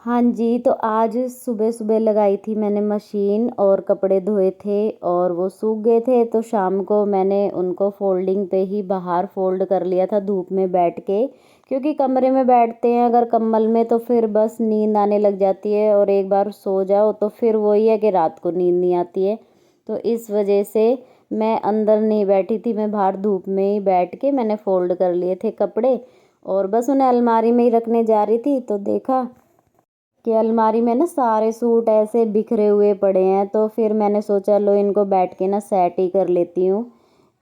हाँ जी, तो आज सुबह सुबह लगाई थी मैंने मशीन और कपड़े धोए थे और वो सूख गए थे, तो शाम को मैंने उनको फोल्डिंग पे ही बाहर फोल्ड कर लिया था धूप में बैठ के। क्योंकि कमरे में बैठते हैं अगर कंबल में तो फिर बस नींद आने लग जाती है, और एक बार सो जाओ तो फिर वही है कि रात को नींद नहीं आती है। तो इस वजह से मैं अंदर नहीं बैठी थी, मैं बाहर धूप में ही बैठ के मैंने फ़ोल्ड कर लिए थे कपड़े, और बस उन्हें अलमारी में ही रखने जा रही थी तो देखा कि अलमारी में ना सारे सूट ऐसे बिखरे हुए पड़े हैं। तो फिर मैंने सोचा लो इनको बैठ के ना सेट ही कर लेती हूँ,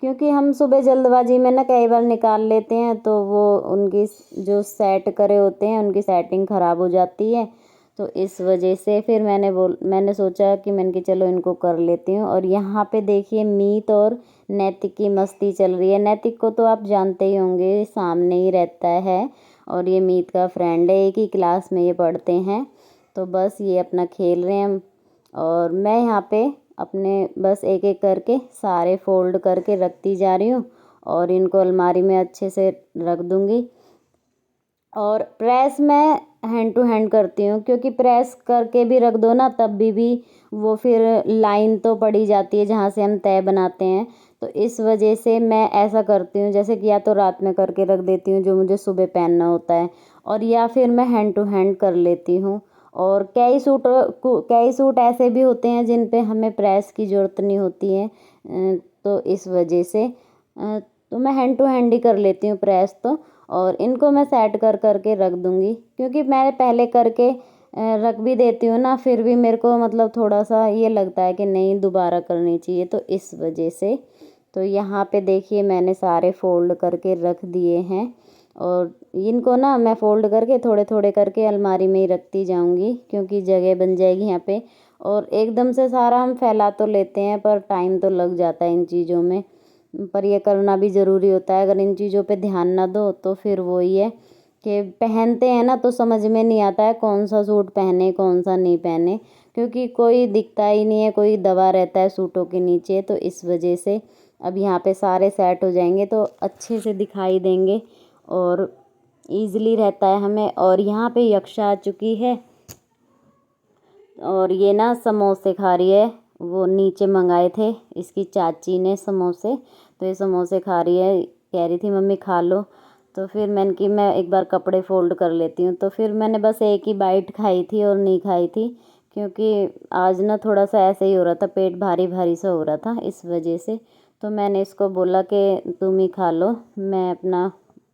क्योंकि हम सुबह जल्दबाजी में ना कई बार निकाल लेते हैं तो वो उनकी जो सेट करे होते हैं उनकी सेटिंग ख़राब हो जाती है। तो इस वजह से फिर मैंने सोचा कि मैंने कि चलो इनको कर लेती हूँ। और यहाँ पे देखिए मीत और नैतिक की मस्ती चल रही है। नैतिक को तो आप जानते ही होंगे, सामने ही रहता है, और ये मीत का फ्रेंड है, एक ही क्लास में ये पढ़ते हैं। तो बस ये अपना खेल रहे हैं और मैं यहाँ पे अपने बस एक एक करके सारे फोल्ड करके रखती जा रही हूँ, और इनको अलमारी में अच्छे से रख दूँगी। और प्रेस मैं हैंड टू हैंड करती हूँ, क्योंकि प्रेस करके भी रख दो ना तब भी वो फिर लाइन तो पड़ी जाती है जहाँ से हम तय बनाते हैं। तो इस वजह से मैं ऐसा करती हूँ, जैसे कि या तो रात में करके रख देती हूँ जो मुझे सुबह पहनना होता है, और या फिर मैं हैंड टू हैंड कर लेती हूँ। और कई सूट ऐसे भी होते हैं जिन पे हमें प्रेस की ज़रूरत नहीं होती है। तो इस वजह से तो मैं हैंड टू हैंड ही कर लेती हूँ प्रेस तो। और इनको मैं सेट कर करके रख दूँगी, क्योंकि मैं पहले करके रख भी देती हूँ ना, फिर भी मेरे को मतलब थोड़ा सा ये लगता है कि नहीं दोबारा करनी चाहिए, तो इस वजह से। तो यहाँ पे देखिए मैंने सारे फ़ोल्ड करके रख दिए हैं, और इनको ना मैं फ़ोल्ड करके थोड़े थोड़े करके अलमारी में ही रखती जाऊँगी, क्योंकि जगह बन जाएगी यहाँ पे। और एकदम से सारा हम फैला तो लेते हैं पर टाइम तो लग जाता है इन चीज़ों में, पर ये करना भी ज़रूरी होता है। अगर इन चीज़ों पे ध्यान ना दो तो फिर वही है कि पहनते हैं ना तो समझ में नहीं आता है कौन सा सूट पहने कौन सा नहीं पहने, क्योंकि कोई दिखता ही नहीं है, कोई दबा रहता है सूटों के नीचे। तो इस वजह से अब यहाँ पे सारे सेट हो जाएंगे तो अच्छे से दिखाई देंगे और ईज़िली रहता है हमें। और यहाँ पे यक्षा आ चुकी है, और ये ना समोसे खा रही है। वो नीचे मंगाए थे इसकी चाची ने समोसे, तो ये समोसे खा रही है, कह रही थी मम्मी खा लो। तो फिर मैंने कि मैं एक बार कपड़े फ़ोल्ड कर लेती हूँ, तो फिर मैंने बस एक ही बाइट खाई थी और नहीं खाई थी, क्योंकि आज ना थोड़ा सा ऐसे ही हो रहा था, पेट भारी भारी सा हो रहा था, इस वजह से। तो मैंने इसको बोला कि तुम ही खा लो, मैं अपना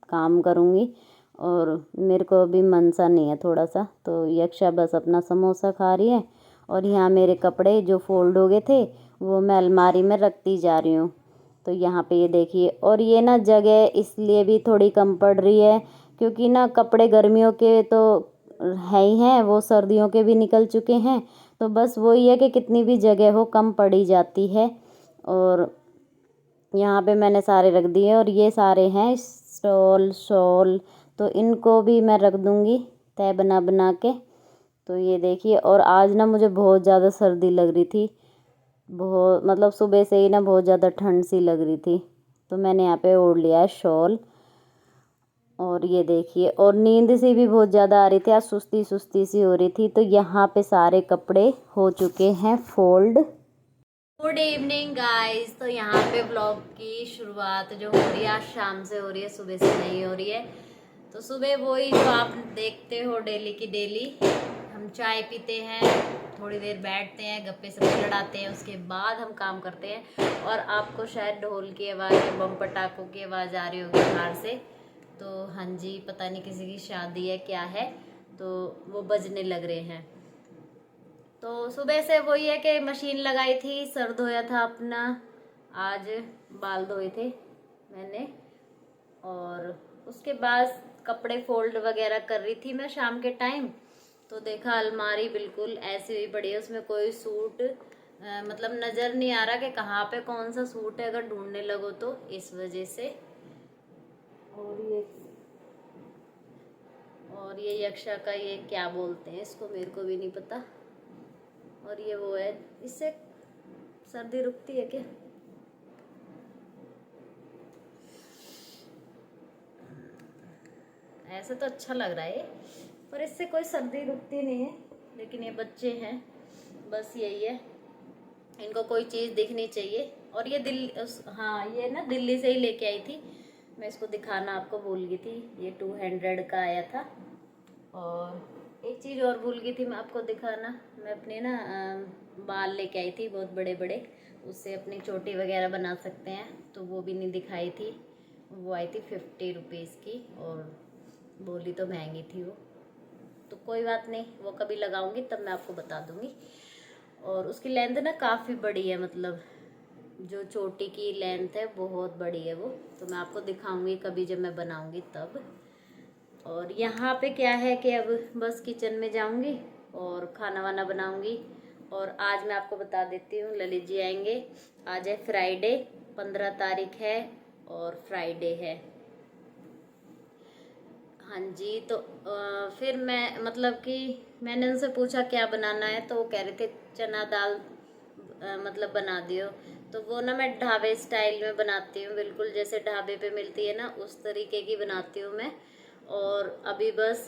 काम करूँगी, और मेरे को अभी मन सा नहीं है थोड़ा सा। तो यक्षा बस अपना समोसा खा रही है, और यहाँ मेरे कपड़े जो फोल्ड हो गए थे वो मैं अलमारी में रखती जा रही हूँ। तो यहाँ पे ये देखिए, और ये ना जगह इसलिए भी थोड़ी कम पड़ रही है, क्योंकि ना कपड़े गर्मियों के तो है ही हैं, वो सर्दियों के भी निकल चुके हैं। तो बस वही है कि कितनी भी जगह हो कम पड़ी जाती है। और यहाँ पे मैंने सारे रख दिए, और ये सारे हैं स्टॉल शॉल, तो इनको भी मैं रख दूँगी तय बना बना के। तो ये देखिए, और आज ना मुझे बहुत ज़्यादा सर्दी लग रही थी, बहुत मतलब सुबह से ही ना बहुत ज़्यादा ठंड सी लग रही थी, तो मैंने यहाँ पे ओढ़ लिया है शॉल। और ये देखिए, और नींद सी भी बहुत ज़्यादा आ रही थी, आज सुस्ती सुस्ती सी हो रही थी। तो यहाँ पे सारे कपड़े हो चुके हैं फोल्ड। Good evening guys. तो यहाँ पे ब्लॉग की शुरुआत जो हो रही है आज शाम से हो रही है, सुबह से नहीं हो रही है। तो सुबह वही जो आप देखते हो डेली की डेली, हम चाय पीते हैं, थोड़ी देर बैठते हैं, गप्पे सप्पे लड़ाते हैं, उसके बाद हम काम करते हैं। और आपको शायद ढोल की आवाज़ या बम पटाखों की आवाज़ आ रही होगी बाहर से। तो हाँ जी, पता नहीं किसी की शादी है क्या है, तो वो बजने लग रहे हैं। तो सुबह से वही है कि मशीन लगाई थी, सर धोया था अपना, आज बाल धोए थे मैंने, और उसके बाद कपड़े फोल्ड वगैरह कर रही थी मैं शाम के टाइम। तो देखा अलमारी बिल्कुल ऐसी हुई पड़ी है, उसमें कोई सूट मतलब नज़र नहीं आ रहा कि कहाँ पे कौन सा सूट है अगर ढूंढने लगो तो, इस वजह से। और ये यक्षा का ये क्या बोलते हैं इसको, मेरे को भी नहीं पता। और ये वो है, इससे सर्दी रुकती है क्या? ऐसे तो अच्छा लग रहा है, पर इससे कोई सर्दी रुकती नहीं है। लेकिन ये बच्चे हैं, बस यही है, इनको कोई चीज़ दिखनी चाहिए। और ये हाँ ये ना दिल्ली से ही लेके आई थी, मैं इसको दिखाना आपको भूल गई थी। ये 200 का आया था। और एक चीज़ और भूल गई थी मैं आपको दिखाना, मैं अपने ना बाल लेके आई थी बहुत बड़े बड़े, उससे अपनी चोटी वगैरह बना सकते हैं, तो वो भी नहीं दिखाई थी। वो आई थी 50 रुपीज़ की, और बोली तो महंगी थी वो, तो कोई बात नहीं, वो कभी लगाऊंगी तब मैं आपको बता दूंगी। और उसकी लेंथ ना काफ़ी बड़ी है, मतलब जो चोटी की लेंथ है बहुत बड़ी है वो, तो मैं आपको दिखाऊंगी कभी जब मैं बनाऊंगी तब। और यहाँ पे क्या है कि अब बस किचन में जाऊंगी और खाना वाना बनाऊंगी। और आज मैं आपको बता देती हूँ, ललित जी आएंगे, आज है फ्राइडे, 15 तारीख है और फ्राइडे है। हाँ जी, तो फिर मैं मतलब कि मैंने उनसे पूछा क्या बनाना है, तो वो कह रहे थे चना दाल मतलब बना दियो। तो वो ना मैं ढाबे स्टाइल में बनाती हूँ, बिल्कुल जैसे ढाबे पे मिलती है ना उस तरीके की बनाती हूँ मैं। और अभी बस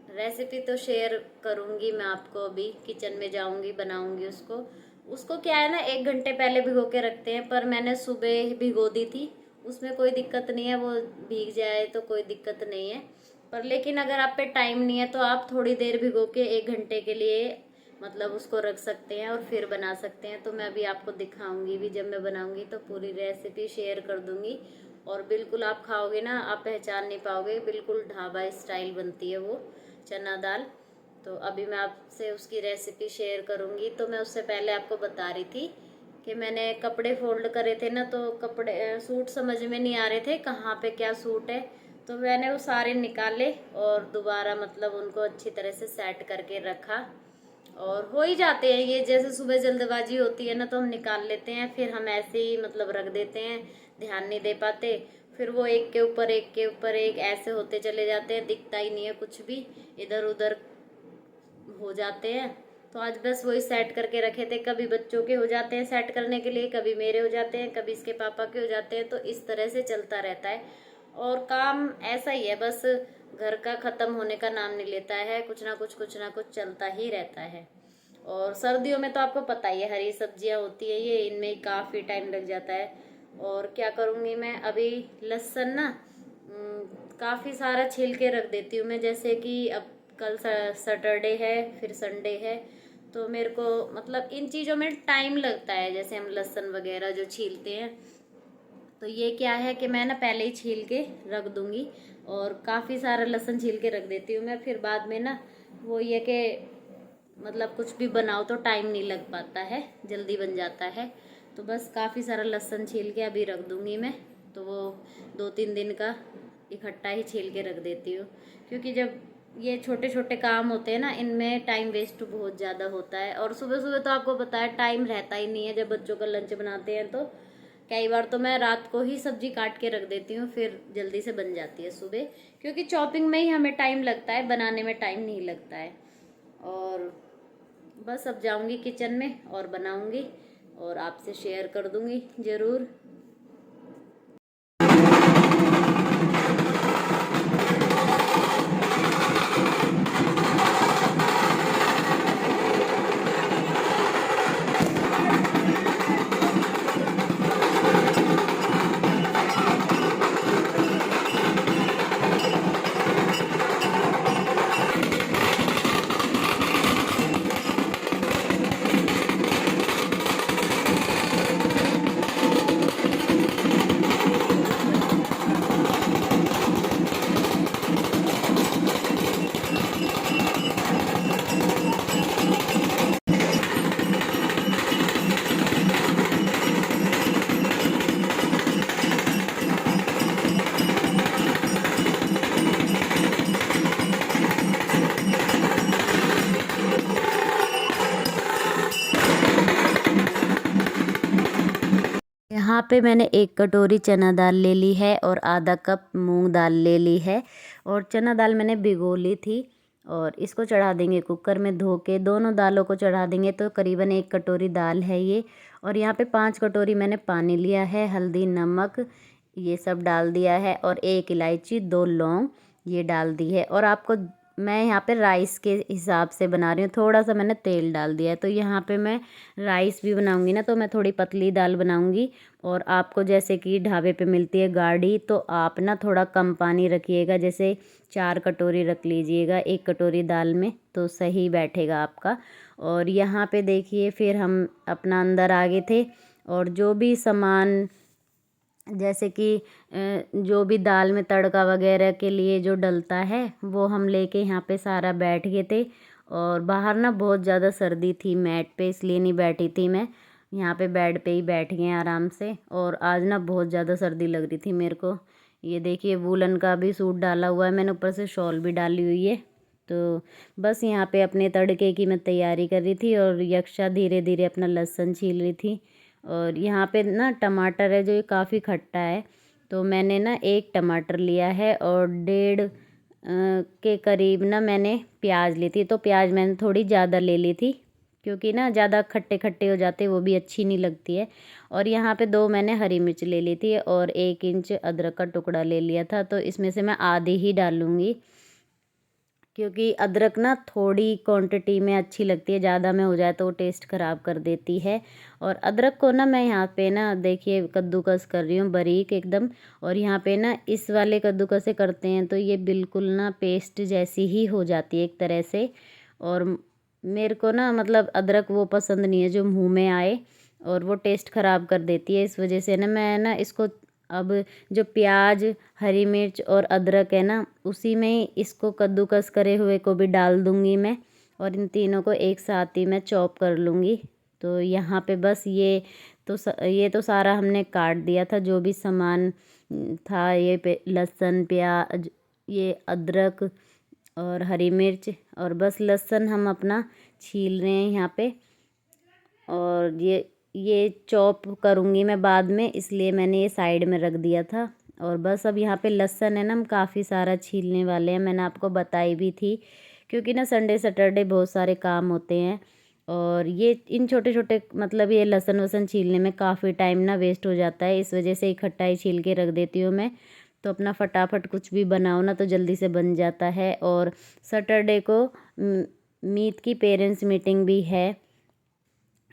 रेसिपी तो शेयर करूँगी मैं आपको, अभी किचन में जाऊँगी बनाऊँगी उसको। उसको क्या है ना 1 घंटे पहले भिगो के रखते हैं, पर मैंने सुबह भिगो दी थी, उसमें कोई दिक्कत नहीं है, वो भीग जाए तो कोई दिक्कत नहीं है। पर लेकिन अगर आप पे टाइम नहीं है तो आप थोड़ी देर भिगो के 1 घंटे के लिए मतलब उसको रख सकते हैं और फिर बना सकते हैं। तो मैं अभी आपको दिखाऊंगी भी, जब मैं बनाऊंगी तो पूरी रेसिपी शेयर कर दूंगी। और बिल्कुल आप खाओगे ना, आप पहचान नहीं पाओगे, बिल्कुल ढाबा स्टाइल बनती है वो चना दाल। तो अभी मैं आपसे उसकी रेसिपी शेयर करूंगी। तो मैं उससे पहले आपको बता रही थी कि मैंने कपड़े फोल्ड करे थे ना, तो कपड़े सूट समझ में नहीं आ रहे थे कहाँ पे क्या सूट है, तो मैंने वो सारे निकाले और दोबारा मतलब उनको अच्छी तरह से सेट करके रखा। और हो ही जाते हैं ये, जैसे सुबह जल्दबाजी होती है ना तो हम निकाल लेते हैं, फिर हम ऐसे ही मतलब रख देते हैं, ध्यान नहीं दे पाते, फिर वो एक के ऊपर एक के ऊपर एक ऐसे होते चले जाते हैं, दिखता ही नहीं है कुछ भी, इधर उधर हो जाते हैं। तो आज बस वही सेट करके रखे थे, कभी बच्चों के हो जाते हैं सेट करने के लिए, कभी मेरे हो जाते हैं, कभी इसके पापा के हो जाते हैं, तो इस तरह से चलता रहता है। और काम ऐसा ही है, बस घर का खत्म होने का नाम नहीं लेता है, कुछ ना कुछ चलता ही रहता है। और सर्दियों में तो आपको पता ही है हरी सब्जियां होती है ये, इनमें ही काफ़ी टाइम लग जाता है। और क्या करूँगी मैं अभी, लहसुन ना काफ़ी सारा छील के रख देती हूँ मैं, जैसे कि अब कल सैटरडे है फिर संडे है, तो मेरे को मतलब इन चीज़ों में टाइम लगता है, जैसे हम लहसुन वगैरह जो छीलते हैं, तो ये क्या है कि मैं ना पहले ही छील के रख दूंगी, और काफ़ी सारा लहसुन छील के रख देती हूँ मैं, फिर बाद में ना वो ये कि मतलब कुछ भी बनाओ तो टाइम नहीं लग पाता है, जल्दी बन जाता है। तो बस काफ़ी सारा लहसुन छील के अभी रख दूंगी मैं, तो वो 2-3 दिन का इकट्ठा ही छील के रख देती हूँ, क्योंकि जब ये छोटे छोटे काम होते हैं ना इनमें टाइम वेस्ट बहुत ज़्यादा होता है। और सुबह सुबह तो आपको पता है टाइम रहता ही नहीं है, जब बच्चों का लंच बनाते हैं तो कई बार तो मैं रात को ही सब्जी काट के रख देती हूँ, फिर जल्दी से बन जाती है सुबह, क्योंकि चॉपिंग में ही हमें टाइम लगता है, बनाने में टाइम नहीं लगता है। और बस अब जाऊंगी किचन में और बनाऊंगी और आपसे शेयर कर दूंगी ज़रूर। यहाँ पे मैंने 1 कटोरी चना दाल ले ली है और आधा कप मूंग दाल ले ली है, और चना दाल मैंने भिगो ली थी। और इसको चढ़ा देंगे कुकर में, धो के दोनों दालों को चढ़ा देंगे, तो करीबन 1 कटोरी दाल है ये। और यहाँ पे 5 कटोरी मैंने पानी लिया है, हल्दी नमक ये सब डाल दिया है, और 1 इलायची 2 लौंग ये डाल दी है। और आपको मैं यहाँ पे राइस के हिसाब से बना रही हूँ, थोड़ा सा मैंने तेल डाल दिया है। तो यहाँ पे मैं राइस भी बनाऊँगी ना तो मैं थोड़ी पतली दाल बनाऊँगी। और आपको जैसे कि ढाबे पे मिलती है गाढ़ी, तो आप ना थोड़ा कम पानी रखिएगा, जैसे 4 कटोरी रख लीजिएगा 1 कटोरी दाल में, तो सही बैठेगा आपका। और यहाँ पे देखिए फिर हम अपना अंदर आ गए थे, और जो भी सामान जैसे कि जो भी दाल में तड़का वगैरह के लिए जो डलता है वो हम लेके यहाँ पे सारा बैठ गए थे। और बाहर ना बहुत ज़्यादा सर्दी थी मैट पे, इसलिए नहीं बैठी थी मैं, यहाँ पे बेड पे ही बैठ गए आराम से। और आज ना बहुत ज़्यादा सर्दी लग रही थी मेरे को। ये देखिए वूलन का भी सूट डाला हुआ है मैंने, ऊपर से शॉल भी डाली हुई है। तो बस यहाँ पे अपने तड़के की मैं तैयारी कर रही थी, और यक्षा धीरे धीरे अपना लहसुन छील रही थी। और यहाँ पे ना टमाटर है जो ये काफ़ी खट्टा है, तो मैंने ना 1 टमाटर लिया है, और 1.5 के करीब ना मैंने प्याज ली थी। तो प्याज मैंने थोड़ी ज़्यादा ले ली थी, क्योंकि ना ज़्यादा खट्टे खट्टे हो जाते वो भी अच्छी नहीं लगती है। और यहाँ पे 2 मैंने हरी मिर्च ले ली थी, और 1 इंच अदरक का टुकड़ा ले लिया था। तो इसमें से मैं आधी ही डालूँगी, क्योंकि अदरक ना थोड़ी क्वांटिटी में अच्छी लगती है, ज़्यादा में हो जाए तो वो टेस्ट ख़राब कर देती है। और अदरक को ना मैं यहाँ पे ना देखिए कद्दूकस कर रही हूँ बारीक एकदम। और यहाँ पे ना इस वाले कद्दूकस से करते हैं तो ये बिल्कुल ना पेस्ट जैसी ही हो जाती है एक तरह से। और मेरे को ना मतलब अदरक वो पसंद नहीं है जो मुँह में आए, और वो टेस्ट ख़राब कर देती है। इस वजह से ना मैं ना इसको अब जो प्याज, हरी मिर्च और अदरक है ना, उसी में ही इसको कद्दूकस करे हुए को भी डाल दूँगी मैं, और इन तीनों को एक साथ ही मैं चॉप कर लूँगी। तो यहाँ पे बस ये तो सारा हमने काट दिया था जो भी सामान था, ये पे लहसुन, प्याज, ये अदरक और हरी मिर्च। और बस लहसुन हम अपना छील रहे हैं यहाँ पे, और ये चॉप करूँगी मैं बाद में, इसलिए मैंने ये साइड में रख दिया था। और बस अब यहाँ पे लहसुन है ना हम काफ़ी सारा छीलने वाले हैं, मैंने आपको बताई भी थी, क्योंकि ना संडे सैटरडे बहुत सारे काम होते हैं। और ये इन छोटे छोटे मतलब ये लहसुन वसन छीलने में काफ़ी टाइम ना वेस्ट हो जाता है, इस वजह से इकट्ठा ही छील के रख देती हूँ मैं। तो अपना फटाफट कुछ भी बनाओ ना तो जल्दी से बन जाता है। और सैटरडे को मीत की पेरेंट्स मीटिंग भी है,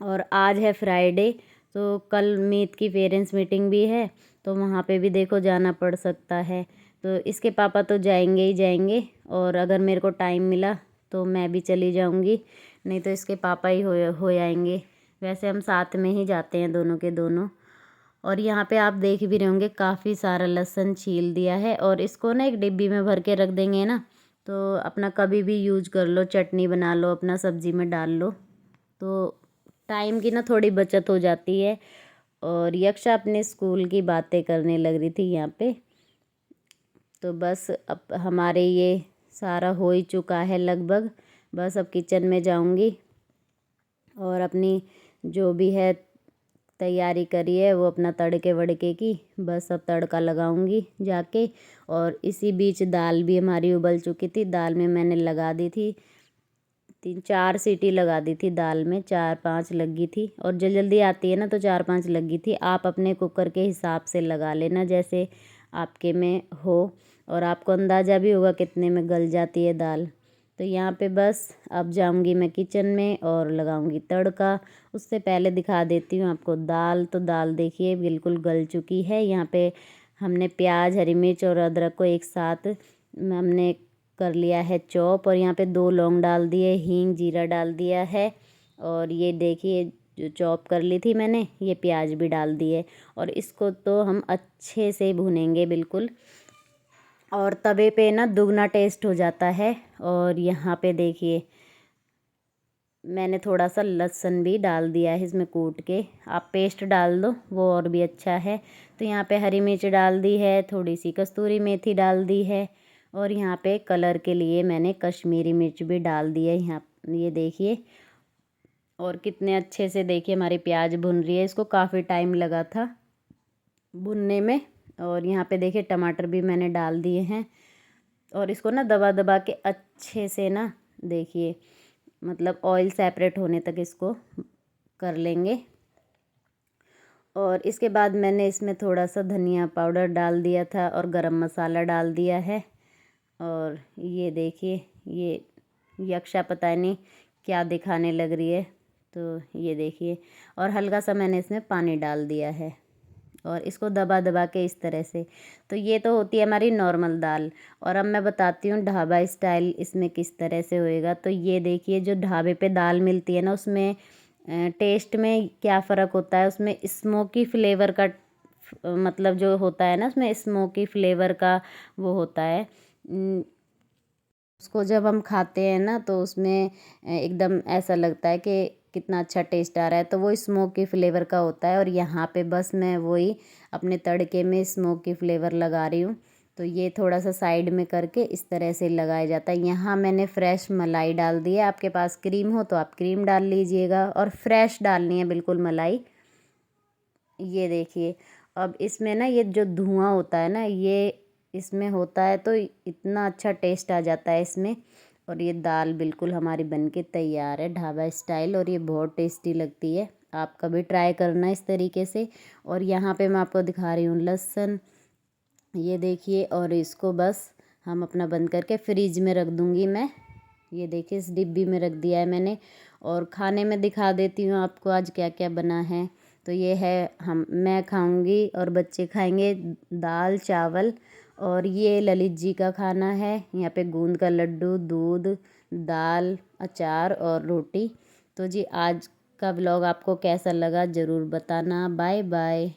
और आज है फ्राइडे, तो कल मीत की पेरेंट्स मीटिंग भी है, तो वहाँ पे भी देखो जाना पड़ सकता है। तो इसके पापा तो जाएंगे ही जाएंगे, और अगर मेरे को टाइम मिला तो मैं भी चली जाऊँगी, नहीं तो इसके पापा ही हो आएंगे। वैसे हम साथ में ही जाते हैं दोनों के दोनों। और यहाँ पे आप देख भी रहे होंगे काफ़ी सारा लहसुन छील दिया है, और इसको ना एक डिब्बी में भर के रख देंगे ना, तो अपना कभी भी यूज कर लो, चटनी बना लो, अपना सब्जी में डाल लो, तो टाइम की ना थोड़ी बचत हो जाती है। और यक्षा अपने स्कूल की बातें करने लग रही थी यहाँ पे। तो बस अब हमारे ये सारा हो ही चुका है लगभग, बस अब किचन में जाऊँगी और अपनी जो भी है तैयारी करी है वो अपना तड़के वड़के की, बस अब तड़का लगाऊंगी जाके। और इसी बीच दाल भी हमारी उबल चुकी थी, दाल में मैंने लगा दी थी 3-4 सीटी लगा दी थी दाल में, 4-5 लगी थी। और जल्दी जल्दी आती है ना तो 4-5 लगी थी। आप अपने कुकर के हिसाब से लगा लेना जैसे आपके में हो, और आपको अंदाज़ा भी होगा कितने में गल जाती है दाल। तो यहाँ पे बस अब जाऊँगी मैं किचन में और लगाऊँगी तड़का। उससे पहले दिखा देती हूँ आपको दाल। तो दाल देखिए बिल्कुल गल चुकी है। यहाँ पे हमने प्याज, हरी मिर्च और अदरक को एक साथ हमने कर लिया है चॉप, और यहाँ पे 2 लौंग डाल दिए, हींग, जीरा डाल दिया है। और ये देखिए जो चॉप कर ली थी मैंने, ये प्याज भी डाल दिए, और इसको तो हम अच्छे से भुनेंगे बिल्कुल, और तवे पे ना दुगना टेस्ट हो जाता है। और यहाँ पे देखिए मैंने थोड़ा सा लहसुन भी डाल दिया है इसमें कूट के, आप पेस्ट डाल दो वो और भी अच्छा है। तो यहाँ पे हरी मिर्च डाल दी है, थोड़ी सी कस्तूरी मेथी डाल दी है, और यहाँ पे कलर के लिए मैंने कश्मीरी मिर्च भी डाल दी है यहाँ, ये देखिए। और कितने अच्छे से देखिए हमारी प्याज भुन रही है, इसको काफ़ी टाइम लगा था भुनने में। और यहाँ पे देखिए टमाटर भी मैंने डाल दिए हैं, और इसको ना दबा दबा के अच्छे से ना देखिए मतलब ऑयल सेपरेट होने तक इसको कर लेंगे। और इसके बाद मैंने इसमें थोड़ा सा धनिया पाउडर डाल दिया था और गरम मसाला डाल दिया है। और ये देखिए ये यक्षा पता नहीं क्या दिखाने लग रही है। तो ये देखिए, और हल्का सा मैंने इसमें पानी डाल दिया है और इसको दबा दबा के इस तरह से। तो ये तो होती है हमारी नॉर्मल दाल। और अब मैं बताती हूँ ढाबा स्टाइल इसमें किस तरह से होएगा। तो ये देखिए, जो ढाबे पे दाल मिलती है ना, उसमें टेस्ट में क्या फ़र्क होता है, उसमें स्मोकी फ्लेवर का मतलब जो होता है ना, उसमें स्मोकी फ्लेवर का वो होता है। उसको जब हम खाते हैं ना तो उसमें एकदम ऐसा लगता है कि कितना अच्छा टेस्ट आ रहा है। तो वो स्मोकी फ्लेवर का होता है। और यहाँ पे बस मैं वही अपने तड़के में स्मोकी फ्लेवर लगा रही हूँ। तो ये थोड़ा सा साइड में करके इस तरह से लगाया जाता है। यहाँ मैंने फ्रेश मलाई डाल दी है। आपके पास क्रीम हो तो आप क्रीम डाल लीजिएगा, और फ्रेश डालनी है बिल्कुल मलाई। ये देखिए, अब इसमें ना ये जो धुआं होता है ना, ये इसमें होता है तो इतना अच्छा टेस्ट आ जाता है इसमें। और ये दाल बिल्कुल हमारी बनके तैयार है ढाबा स्टाइल, और ये बहुत टेस्टी लगती है। आप कभी ट्राई करना इस तरीके से। और यहाँ पे मैं आपको दिखा रही हूँ लहसुन, ये देखिए। और इसको बस हम अपना बंद करके फ्रिज में रख दूँगी मैं। ये देखिए, इस डिब्बी में रख दिया है मैंने। और खाने में दिखा देती हूँ आपको आज क्या क्या बना है। तो ये है, मैं खाऊंगी और बच्चे खाएंगे दाल चावल। और ये ललित जी का खाना है। यहाँ पे गूंद का लड्डू, दूध, दाल, अचार और रोटी। तो जी आज का व्लॉग आपको कैसा लगा ज़रूर बताना। Bye bye.